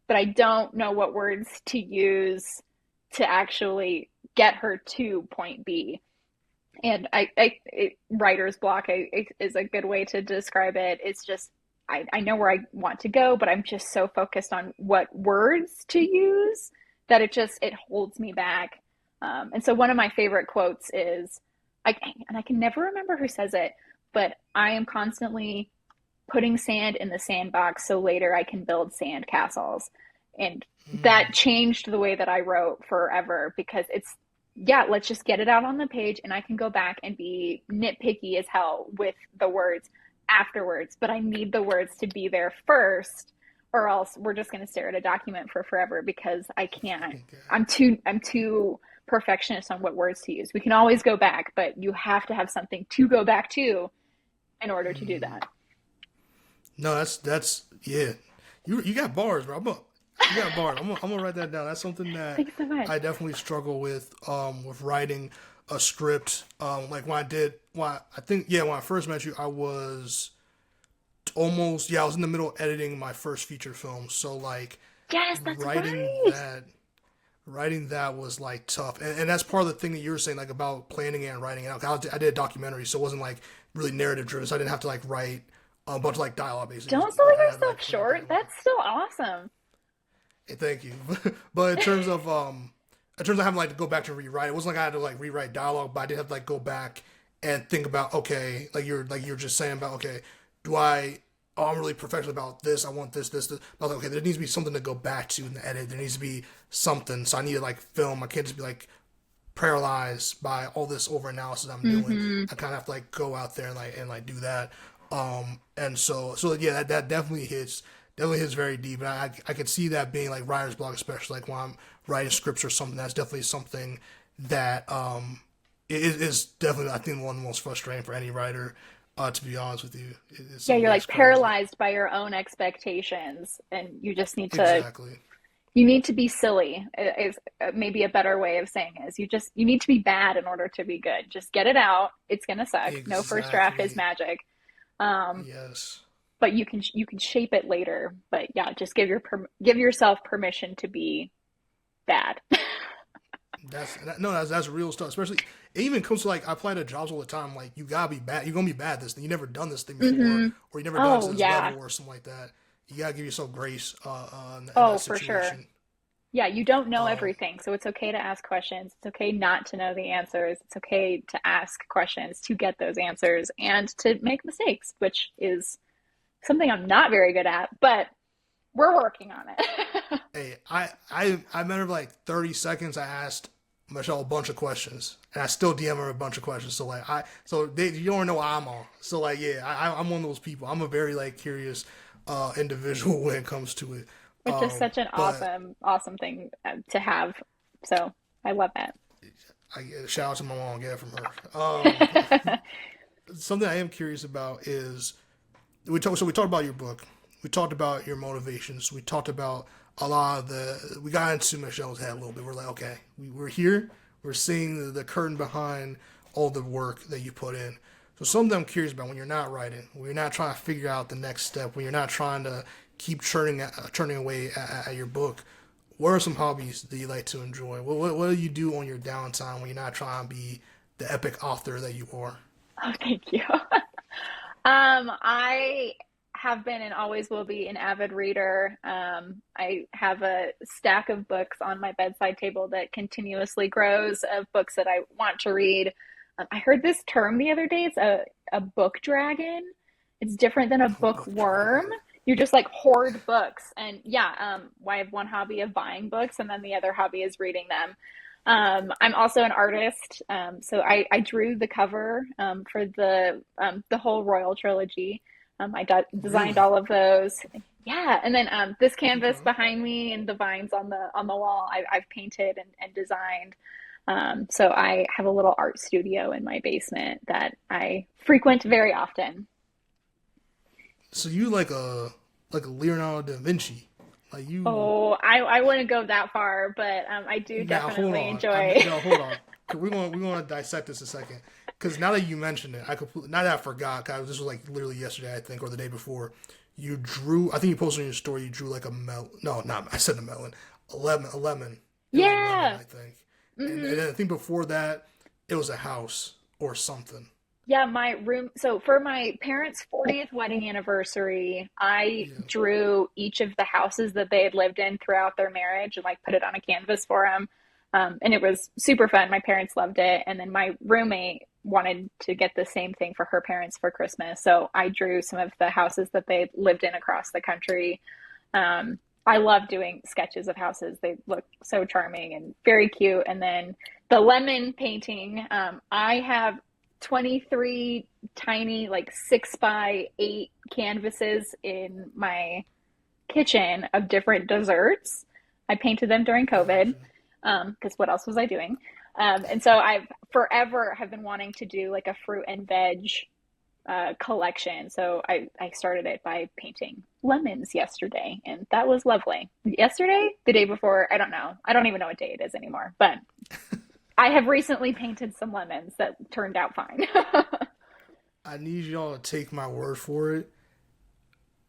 but I don't know what words to use to actually get her to point B. And writer's block is a good way to describe it. It's just, I know where I want to go, but I'm just so focused on what words to use that it holds me back. And so one of my favorite quotes is, and I can never remember who says it, but I am constantly putting sand in the sandbox so later I can build sand castles. And that changed the way that I wrote forever because yeah, let's just get it out on the page and I can go back and be nitpicky as hell with the words afterwards, but I need the words to be there first or else we're just going to stare at a document for forever because I can't. Okay. I'm too perfectionist on what words to use. We can always go back, but you have to have something to go back to in order to do Mm. that. No, that's yeah. You got bars, bro. You got bars. I'm gonna write that down. That's something that Thanks so much. I definitely struggle with writing a script. Like I think yeah, when I first met you, I was almost yeah, I was in the middle of editing my first feature film. So like Yes, that's writing right. that writing that was like tough, and that's part of the thing that you were saying like about planning it and writing it out. I did a documentary, so it wasn't like really narrative driven. So I didn't have to like write a bunch of like dialogue. Basically, Don't just sell I had to yourself like plan short. dialogue. That's so awesome. Hey, thank you. But in terms of having like to go back to rewrite, it wasn't like I had to like rewrite dialogue, but I did have to like go back and think about okay, like you're just saying about okay, do I oh I'm really perfectionist about this, I want this. But I was like, okay, there needs to be something to go back to in the edit. There needs to be something. So I need to like film. I can't just be like paralyzed by all this over analysis I'm doing. Mm-hmm. I kind of have to like go out there and like do that. And so yeah, that definitely hits very deep. And I could see that being like writer's block, especially like when I'm writing scripts or something. That's definitely something that is definitely I think one of the most frustrating for any writer. To be honest with you, it's Yeah, something you're that's like crazy. paralyzed by your own expectations, and you just need to Exactly, you need to be silly is maybe a better way of saying it, is you need to be bad in order to be good. Just get it out. It's gonna suck. No first draft is exactly. magic. Um, Yes. but you can shape it later. But yeah, just give yourself permission to be bad. That's real stuff. Especially it even comes to like I apply to jobs all the time. Like you gotta be bad. You're gonna be bad at this thing. You never done this thing before, Hmm. or you never done it to Oh this yeah. level, or something like that. You gotta give yourself grace in Oh, that for sure. situation. Yeah, you don't know Um, everything, so it's okay to ask questions. It's okay not to know the answers. It's okay to ask questions to get those answers and to make mistakes, which is something I'm not very good at, but we're working on it. hey, I remember like 30 seconds. I asked Michelle a bunch of questions, and I still DM her a bunch of questions. So like you don't know what I'm on. So like yeah, I'm one of those people. I'm a very like curious individual when it comes to it. Which is such an But awesome thing to have. So I love that. shout out to my mom, get it from her. Something I am curious about is we talked about your book, we talked about your motivations, we talked about a lot of we got into Michelle's head a little bit. We're like, okay, we're here, we're seeing the curtain behind all the work that you put in. So something I'm curious about when you're not writing, when you're not trying to figure out the next step, when you're not trying to keep churning away at your book. What are some hobbies that you like to enjoy? What do you do on your downtime when you're not trying to be the epic author that you are? Oh, thank you. I have been and always will be an avid reader. I have a stack of books on my bedside table that continuously grows of books that I want to read. I heard this term the other day. It's a book dragon. It's different than a Book bookworm. dragon. You just like hoard books. And yeah, I have one hobby of buying books, and then the other hobby is reading them. I'm also an artist, so I drew the cover for the whole Royal trilogy. Designed Really? all of those. Yeah, and then this canvas Okay. behind me and the vines on the wall, I've painted and designed. So I have a little art studio in my basement that I frequent very often. So you like a Leonardo da Vinci? Like you Oh, I wouldn't go that far, but I do now? Hold definitely on. enjoy. No, hold on. We're gonna dissect this a second. Because now that you mentioned it, I completely now that I forgot. Cause this was like literally yesterday, I think, or the day before. You drew. I think you posted on your story. You drew like a melon. No, not. I said a melon. A lemon. A lemon. It was a lemon, Yeah. I think. And Hmm. then I think before that, it was a house or something. Yeah, my room. So for my parents' 40th wedding anniversary, I Yeah. drew each of the houses that they had lived in throughout their marriage and like put it on a canvas for them. And it was super fun. My parents loved it. And then my roommate wanted to get the same thing for her parents for Christmas. So I drew some of the houses that they lived in across the country. I love doing sketches of houses. They look so charming and very cute. And then the lemon painting, I have 23 tiny, like 6 by 8 canvases in my kitchen of different desserts. I painted them during COVID, Gotcha. because what else was I doing? And so I've forever have been wanting to do like a fruit and veg collection. So I started it by painting lemons yesterday, and that was lovely. Yesterday, the day before, I don't know. I don't even know what day it is anymore. But I have recently painted some lemons that turned out fine. I need y'all to take my word for it.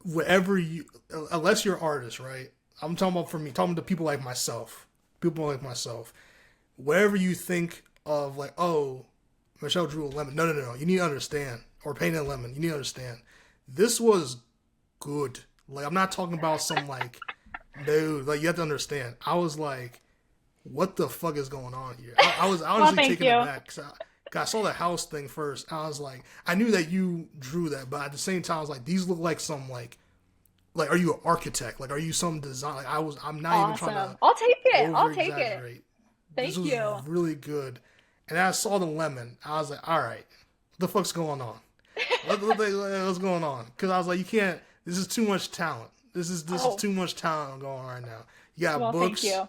Whatever you, unless you're an artist, right? I'm talking about for me, talking to people like myself. People like myself. Wherever you think of, like, oh, Michelle drew a lemon. No, no, no, no. You need to understand. Or painted a lemon. You need to understand. This was good. Like, I'm not talking about some, like, dude. Like, you have to understand. I was like, what the fuck is going on here? I was Well, honestly thank taken you. aback. 'Cause I saw the house thing first. I was like, I knew that you drew that, but at the same time, I was like, these look like some, like, are you an architect? Like, are you some design? Like, I'm not even trying Awesome. to I'll take it. over I'll take it. exaggerate. This Thank was you. really good. And I saw the lemon. I was like, all right, what the fuck's going on? What's going on? Because I was like, you can't. This is too much talent. This is Oh, too much talent going on right now. You got well, thank books. you.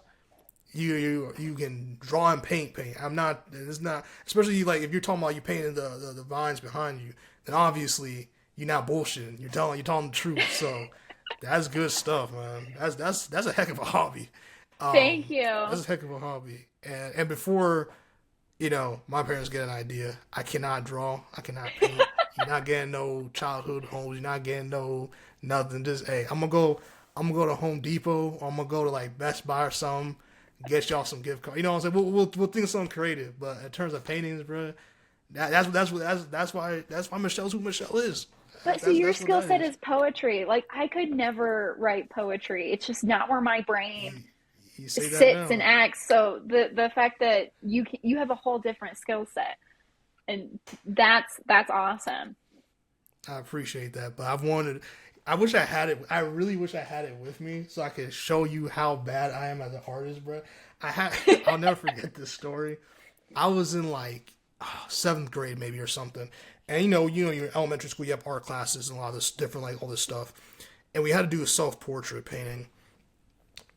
You can draw and paint. I'm not. It's not. Especially like if you're talking about you painting the vines behind you, then obviously you're not bullshitting. You're telling the truth. So that's good stuff, man. That's a heck of a hobby. Thank you. That's a heck of a hobby. And before my parents get an idea, I cannot draw. I cannot paint. You're not getting no childhood homes. You're not getting no nothing. Just hey, I'm gonna go to Home Depot, or I'm gonna go to like Best Buy or something. Get y'all some gift cards. You know what I'm saying? We'll think of something creative. But in terms of paintings, bro, that's why Michelle's who Michelle is. But see, your That's what skill that set is. is poetry. Like, I could never write poetry. It's just not where my brain You, you say that sits and now. acts. So the fact that you have a whole different skill set, and that's awesome. I appreciate that, but I've wanted. I wish I had it. I really wish I had it with me so I could show you how bad I am as an artist, bro. I had. I'll never forget this story. I was in like seventh grade maybe or something, and you're in elementary school. You have art classes and a lot of this different like all this stuff, and we had to do a self portrait painting.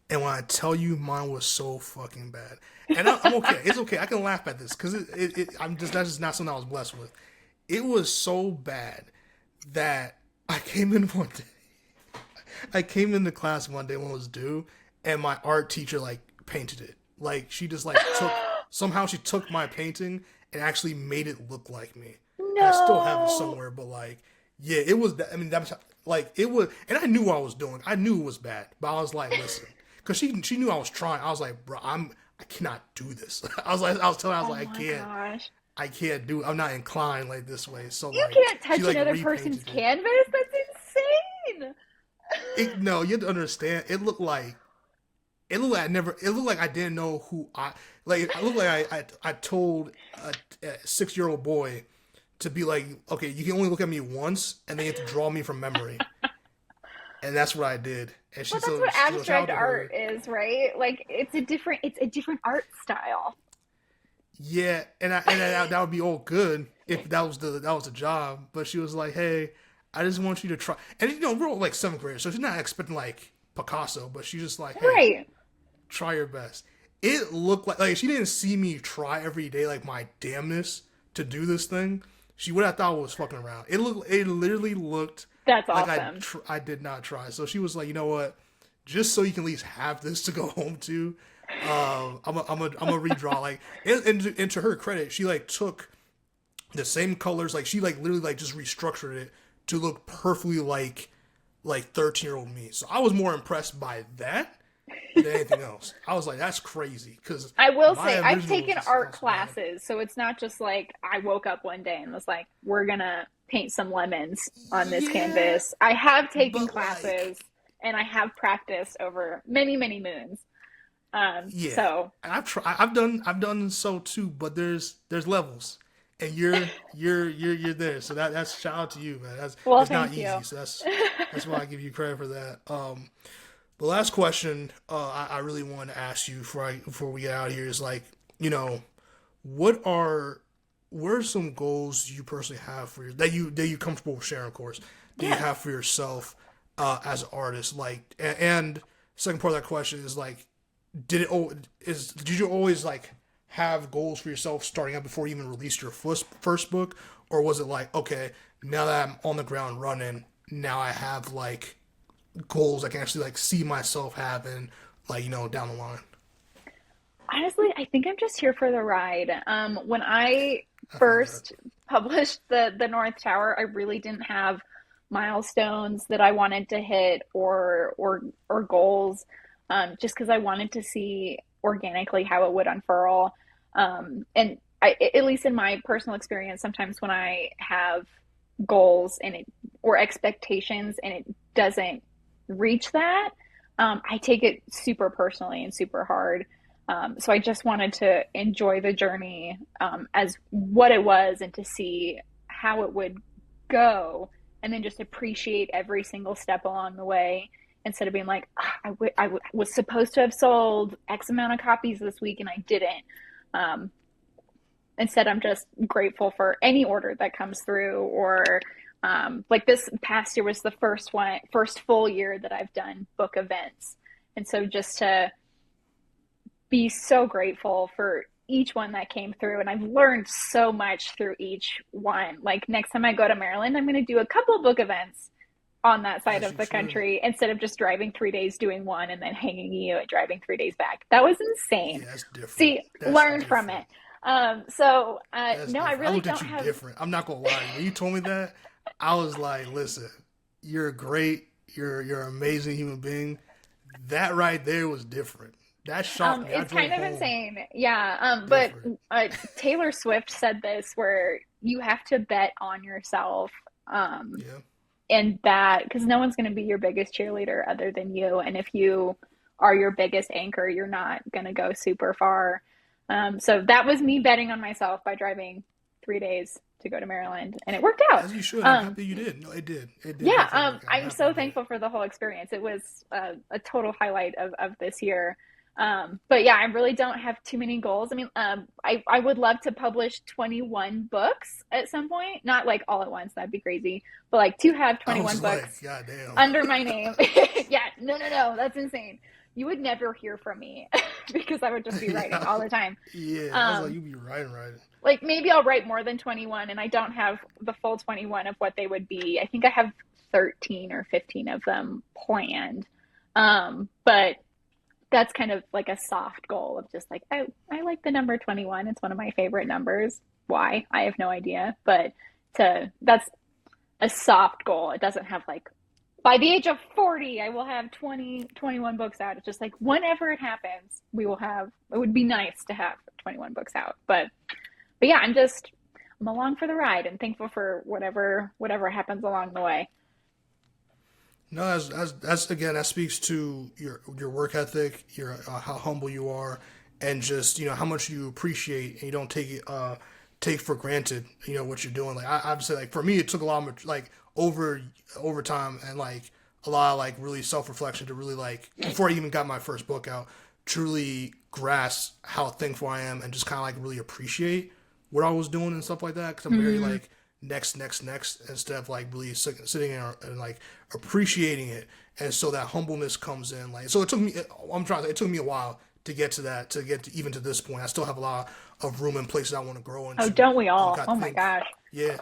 And when I tell you, mine was so fucking bad. And I'm okay. It's okay. I can laugh at this because that's just not something I was blessed with. It was so bad that I came in one day. I came into class one day when it was due, and my art teacher like painted it. Like she just like took my painting and actually made it look like me. And I still have it No. somewhere, but like, yeah, it was. I mean, that was like it was, and I knew what I was doing. I knew it was bad, but I was like, listen, because she knew I was trying. I was like, bro, I cannot do this. I was telling her, I was Oh like, my gosh. I can't do it. I'm not inclined like this way. So You like can't she touch like another person's repainted it. canvas? That's insane. No, you have to understand. It looked like I never. It looked like I didn't know who I like. It looked like I told a 6 year old boy to be like, okay, you can only look at me once, and then you have to draw me from memory, and that's what I did. And Well, that's what shout out abstract to art her. is, right? Like, it's a different art style. Yeah, and that would be all good if that was the job. But she was like, hey, I just want you to try. And we're all like seventh graders, so she's not expecting like Picasso, but she's just like, hey, Right. try your best. It looked like she didn't see me try every day like my damnness to do this thing. She would have thought I was fucking around. It literally looked That's like awesome. I did not try. So she was like, you know what? Just so you can at least have this to go home to, I'm a redraw. Like, and to her credit, she like took the same colors. Like she like literally like just restructured it to look perfectly like 13-year-old me. So I was more impressed by that than anything else. I was like, that's crazy because I will my say I've original was taken just art also bad. classes, so it's not just like I woke up one day and was like, we're gonna paint some lemons on this Yeah, canvas. I have taken but like, classes and I have practiced over many, many moons. yeah, So I've done so too. But there's levels, and you're there. So that's shout out to you, man. well, It's not thank easy. you. So that's why I give you credit for that. The last question I really want to ask you before we get out of here is like, you know, what are what are some goals you personally have for that you comfortable with sharing, of course, that you Yeah. have for yourself as an artist? Like, and second part of that question is like, did you always like have goals for yourself starting out before you even released your first book, or was it like, okay, now that I'm on the ground running, now I have like goals I can actually like see myself having, like, down the line? Honestly, I think I'm just here for the ride. When I I feel that. first published the North Tower, I really didn't have milestones that I wanted to hit or goals, just because I wanted to see organically how it would unfurl. And at least in my personal experience, sometimes when I have goals and it or expectations and it doesn't reach that, I take it super personally and super hard. So I just wanted to enjoy the journey as what it was and to see how it would go, and then just appreciate every single step along the way instead of being like, was supposed to have sold X amount of copies this week and I didn't. Um, Instead, I'm just grateful for any order that comes through, or like this past year was the first full year that I've done book events. And so just to be so grateful for each one that came through, and I've learned so much through each one. Like next time I go to Maryland, I'm going to do a couple book events on that side As of you the should. country instead of just driving 3 days doing one and then hanging you and driving 3 days back. That was insane. Yeah, that's different. See, That's learned from it. different. That's No, I different. I really looked at don't you have. different. I'm not gonna lie to you. When you told me that, I was like, listen, you're great. You're an amazing human being. That right there was different. That shocked me. I It's drove kind of home insane. Yeah. But different. Taylor Swift said this where you have to bet on yourself. Yeah. And that, because no one's going to be your biggest cheerleader other than you. And if you are your biggest anchor, you're not going to go super far. So that was me betting on myself by driving 3 days to go to Maryland, and it worked out. As you should. I'm Um, happy you did. No, it did. It did yeah, definitely work out. I'm I'm happy you so did. thankful for the whole experience. It was a total highlight of this year. But yeah, I really don't have too many goals. I mean, I would love to publish 21 books at some point, not like all at once, that'd be crazy, but like to have I 21 was like, books God damn. under my name. Yeah, no, no, no, that's insane. You would never hear from me because I would just be writing Yeah. all the time. Yeah. I was like, Um, you be right. like maybe I'll write more than 21, and I don't have the full 21 of what they would be. I think I have 13 or 15 of them planned. But that's kind of like a soft goal of just like, I like the number 21. It's one of my favorite numbers. Why? I have no idea. But that's a soft goal. It doesn't have like, by the age of 40, I will have 21 books out. It's just like, whenever it happens, it would be nice to have 21 books out. But yeah, I'm along for the ride and thankful for whatever happens along the way. No, that's again, that speaks to your work ethic, your how humble you are, and just how much you appreciate and you don't take for granted what you're doing. Like I've said, like for me, it took a lot of like over time and like a lot of like really self reflection to really like before I even got my first book out, truly grasp how thankful I am and just kind of like really appreciate what I was doing and stuff like that. Because I'm very Mm, like next instead of like really sitting and like appreciating it. And so that humbleness comes in. Like so, it took me. I'm trying. It took me a while to get to that. To get to, even to this point, I still have a lot of room and places I want to grow oh, into. don't we all? I Oh my think, gosh. yeah,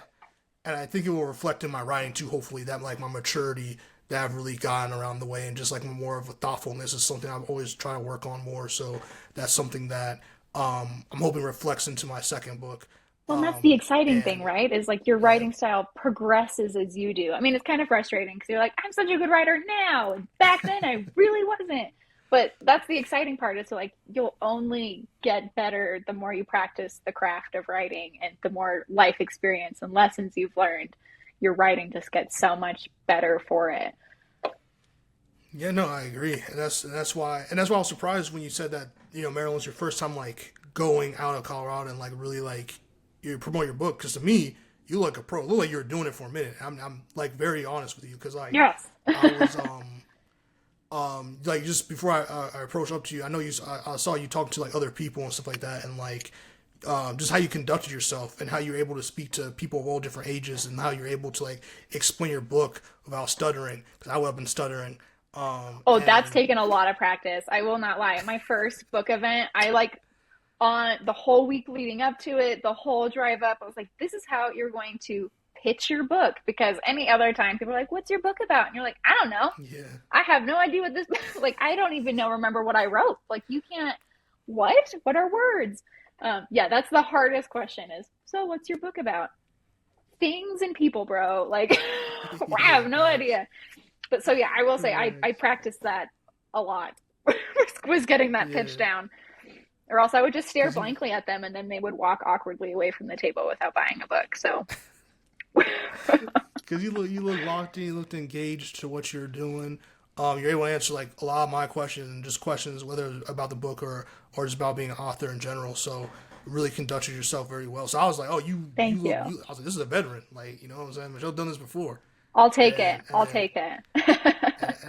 and I think it will reflect in my writing too. Hopefully, that like my maturity that I've really gotten around the way, and just like more of a thoughtfulness is something I've always tried to work on more. So that's something that I'm hoping reflects into my second book. Well, and that's the exciting thing, And right? Is like your yeah, writing style progresses as you do. I mean, it's kind of frustrating because you're like, I'm such a good writer now, and back then I really wasn't. But that's the exciting part is like you'll only get better the more you practice the craft of writing and the more life experience and lessons you've learned. Your writing just gets so much better for it. yeah, no, I agree, and that's why I was surprised when you said that Maryland's your first time like going out of Colorado and like really like you promote your book because to me you look a pro, you look like you were doing it for a minute. I'm like very honest with you because like Yes. I was like just before I approached up to you, I know I saw you talking to like other people and stuff like that, and like just how you conducted yourself and how you're able to speak to people of all different ages and how you're able to like explain your book without stuttering because I would have been stuttering. Oh, that's And taken a lot of practice. I will not lie. At my first book event, I like on the whole week leading up to it, the whole drive up, I was like, this is how you're going to pitch your book. Because any other time, people are like, what's your book about? And you're like, I don't know. yeah, I have no idea what this, like, I don't even remember what I wrote. Like, you can't, what? What are words? Yeah, that's the hardest question is, so what's your book about? Things and people, bro. Like, I yeah, have no facts. idea. But so, yeah, I will say I Facts. practiced that a lot, was getting that pitch Yeah, down. Or else I would just stare because you blankly at them and then they would walk awkwardly away from the table without buying a book. So, because you look locked in, you look engaged to what you're doing. You're able to answer like a lot of my questions and just questions whether about the book or just about being an author in general. So really conducted yourself very well. So I was like, oh, you thank look. you. You, I was like, this is a veteran. Like you know what I'm saying? Michelle's done this before, I'll take it. and I'll and take it.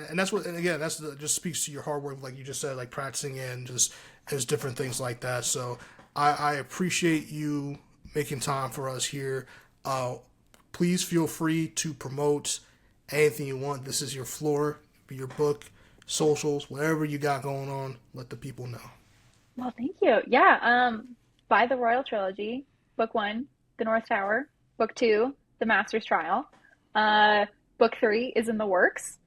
and that's what. And again, just speaks to your hard work, like you just said, like practicing and just different things like that. So I appreciate you making time for us here. Uh, Please feel free to promote anything you want. This is your floor, be your book, socials, whatever you got going on. Let the people know. Well, thank you. Yeah. Buy the Royal Trilogy. Book one, The North Tower. Book two, The Master's Trial. Uh, book three is in the works.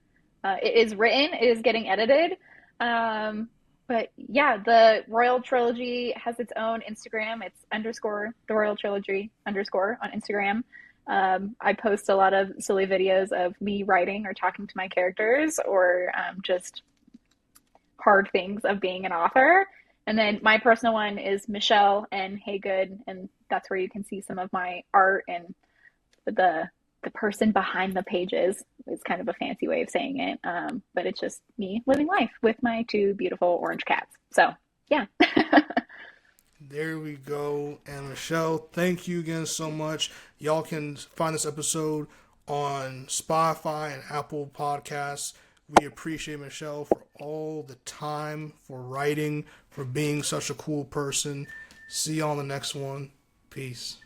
It is written. It is getting edited. But yeah, the Royal Trilogy has its own Instagram. It's underscore the Royal Trilogy underscore on Instagram. I post a lot of silly videos of me writing or talking to my characters or just hard things of being an author. And then my personal one is Michelle and Hagood, and that's where you can see some of my art and the the person behind the pages is kind of a fancy way of saying it. But it's just me living life with my two beautiful orange cats. So yeah. There we go. And Michelle, thank you again so much. Y'all can find this episode on Spotify and Apple Podcasts. We appreciate Michelle for all the time, for writing, for being such a cool person. See you on the next one. Peace.